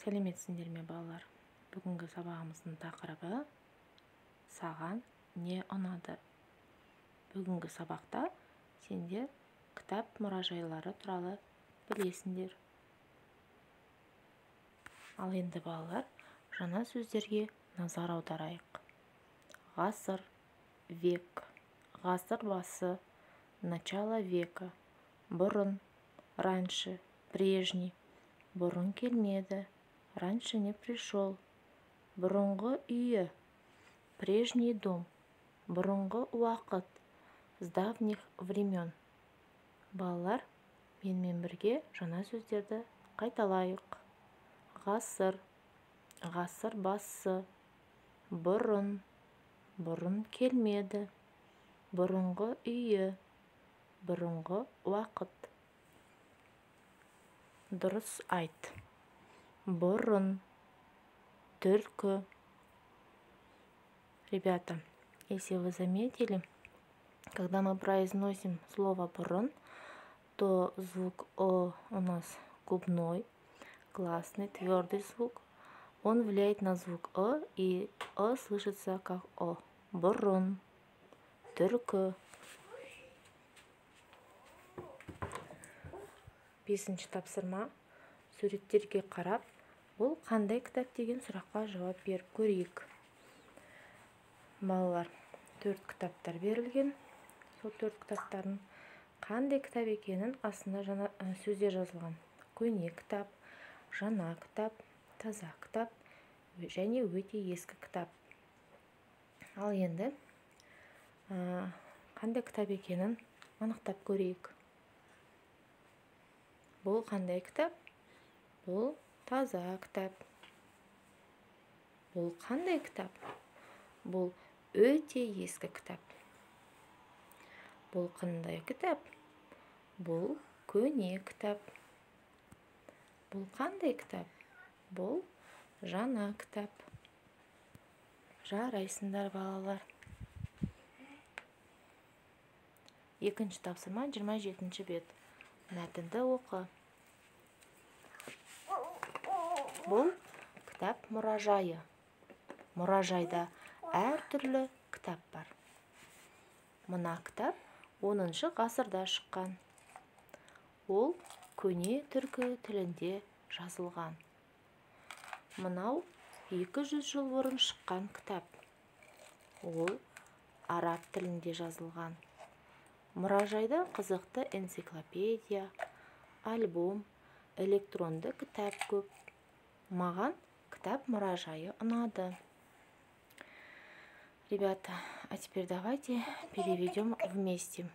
Сәлеметсіңдер ме, балалар? Бүгінгі сабағымыздың тақырыбы саған не ұнады? Бүгінгі сабақта сендер кітап мұражайлары туралы білесіңдер. Ал енді балалар, жаңа сөздерге назар аударайық. Ғасыр, век, ғасыр басы, начало века, бұрын, раньше, прежний, бұрын келмеді, раньше не пришел, бұрынғы үйі, прежний дом, бұрынғы уақыт, с давних времен. Балалар, менімен бірге жаңа сөздерді қайталайық. Ғасыр, ғасыр басы, бұрын, бұрын келмеді, бұрынғы үйі, бұрынғы уақыт. Дұрыс айт. Бұрын, только. Ребята, если вы заметили, когда мы произносим слово «бұрын», то звук «о» у нас губной, гласный, твердый звук. Он влияет на звук «о», и «о» слышится как «о». Бұрын, только. Бесінші тапсырма. Суреттерге қарап, ол қандай кітап деген сұраққа жауап беріп көрейік. Балалар, 4 кітаптар берілген. Сол 4 кітаптардың қандай кітап екенін астында жаңа сөздер жазылған. Көне кітап, жаңа кітап, таза кітап және өте ескі кітап. Ал енді қандай кітап екенін анықтап көрейік. Бұл қандай кітап? Бұл таза кітап. Бұл қандай кітап? Бұл өте ескі кітап. Бұл қандай кітап? Бұл көне кітап. Бұл қандай кітап? Бұл жаңа кітап. Жарайсыңдар, балалар. Екінші тапсырма 27-ші бет. Мәтінді оқы. Бұл кітап мұражайы. Мұражайда әртүрлі кітап бар. Мына кітап 10-шы ғасырда шыққан. Ол көне түркі тілінде жазылған. Мынау 200 жыл бұрын шыққан кітап. Ол араб тілінде жазылған. Мұражайда қызықты энциклопедия, альбом, электронды кітап көп. Маған кітап мұражайы ұнады. Ребята, а теперь давайте переведем вместе.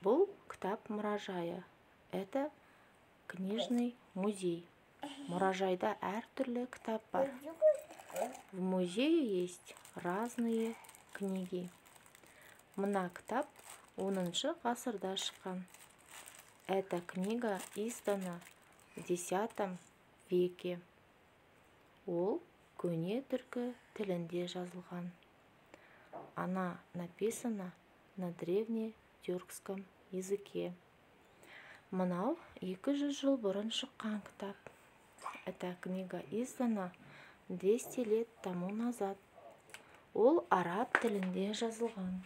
Бұл кітап мұражайы. Это книжный музей. Мұражайда әртүрлі кітап бар. В музее есть разные книги. Мына кітап 10-шы ғасырда шыққан. Эта книга издана в 10 веке. Ол көне түркі тілінде жазылған. Она написана на древнетюркском языке. Мынау 200 жыл бұрын шыққан кітап. Эта книга издана 200 лет тому назад. Ол араб тілінде жазылған.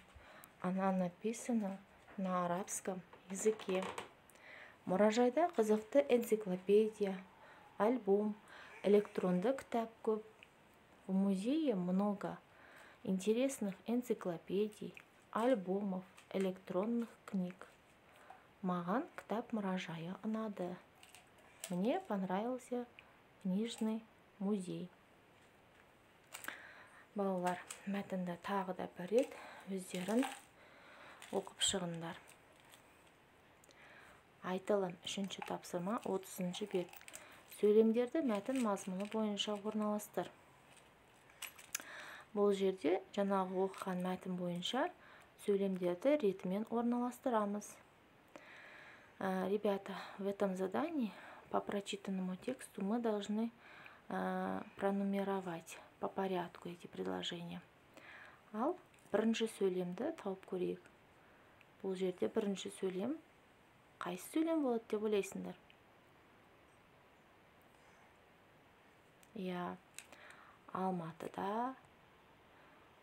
Она написана на арабском языке. Мұражайда қызықты энциклопедия, альбом, электронды кітап көп. В музее много интересных энциклопедий, альбомов, электронных книг. Маған кітап мұражайы ұнады. Мне понравился книжный музей. Балалар, мәтінді тағы да бір рет өздерін оқып шығыңдар. Айтылым 3-ші тапсырма 30-ші бет. Сөйлемдерді мәтін мазмұны бойынша орналастыр. Бұл жерде жаңағы оқыған мәтін бойынша сөйлемдерді ретімен орналастырамыз. Ребята, в этом задании по прочитанному тексту мы должны пронумеровать по порядку эти предложения. Ал бірінші сөйлемді тауып көрейік. Бұл жерде бірінші сөйлем қайсы сөйлем болады деп ойлайсыңдар? иә, Алматыда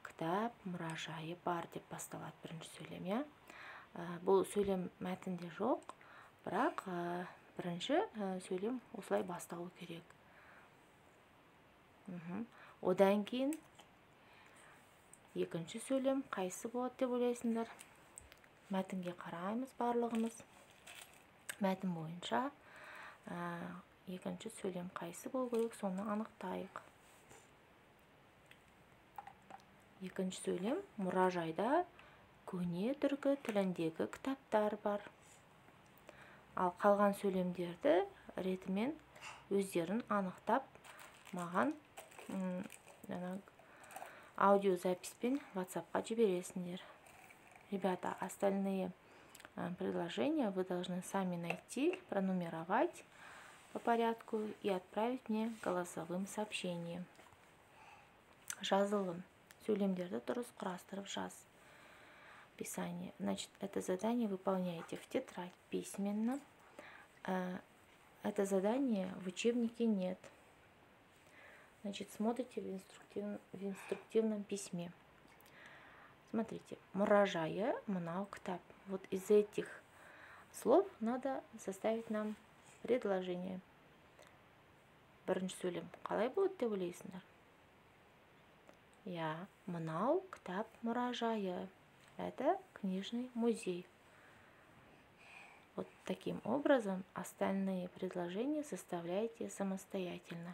кітап мұражайы бар деп басталады бірінші сөйлем, иә. Бұл сөйлем мәтінде жоқ, бірақ бірінші сөйлем осылай басталу керек. Одан кейін екінші сөйлем қайсы болады деп ойлайсыңдар? Мәтінге қараймыз барлығымыз. Мәтін бойынша екінші сөйлем қайсы болу керек, соны анықтайық. Екінші сөйлем мұражайда көне түркі тіліндегі кітаптар бар. Ал қалған сөйлемдерді ретімен өздерін анықтап маған аудиозаписпен WhatsApp-қа жібересіңдер. Ребята, остальные предложения вы должны сами найти, пронумеровать по порядку и отправить мне голосовым сообщением. Жазылым. Сөйлемдерді дұрыс құрастырып жаз. Писание. Значит, это задание выполняете в тетрадь письменно. Это задание в учебнике нет. Значит, смотрите в инструктивном письме. Смотрите, мұражайы, мынау кітап. Вот из этих слов надо составить нам предложение. Бірінші сөйлем қалай болады деп ойлайсыңдар? Я, мынау кітап мұражайы. Это книжный музей. Вот таким образом остальные предложения составляете самостоятельно.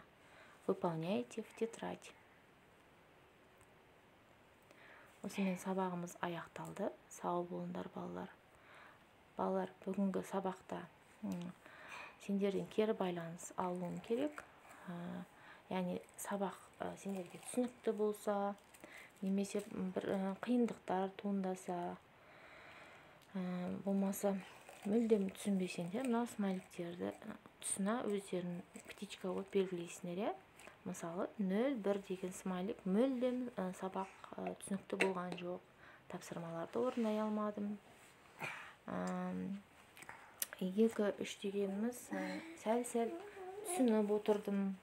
Выполняете в тетрадь. Осымен сабағымыз аяқталды. Сау болыңдар, балалар. Балалар, бүгінгі сабақта сендерден кері байланыс алуым керек. Яғни сабақ сендерге түсінікті болса, немесе бір қиындықтар туындаса, болмаса мүлдем түсінбесеңдер, мынау смайликтерді тұсына өздерін птичка болып белгілейсіңдер, иә? Мысалы, 0-1 деген смайлик мүлдем сабақ түсінікті болған жоқ. Тапсырмаларды орындай алмадым. 2-3 дегеніміз сәл-сәл түсініп отырдым.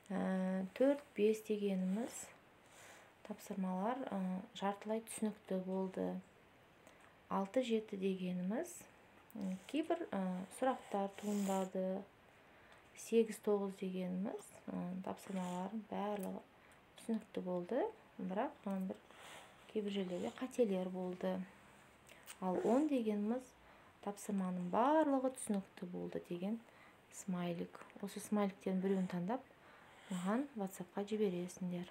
4-5 дегеніміз тапсырмалар жартылай түсінікті болды. 6-7 дегеніміз кейбір сұрақтар туындады. 8-9 дегеніміз тапсырмалардың барлығы түсінікті болды, бірақ кейбір жерлерде қателер болды. Ал 10 дегеніміз тапсырманың барлығы түсінікті болды деген смайлик. Осы смайликтердің біреуін таңдап, маған WhatsApp-қа жібересіңдер.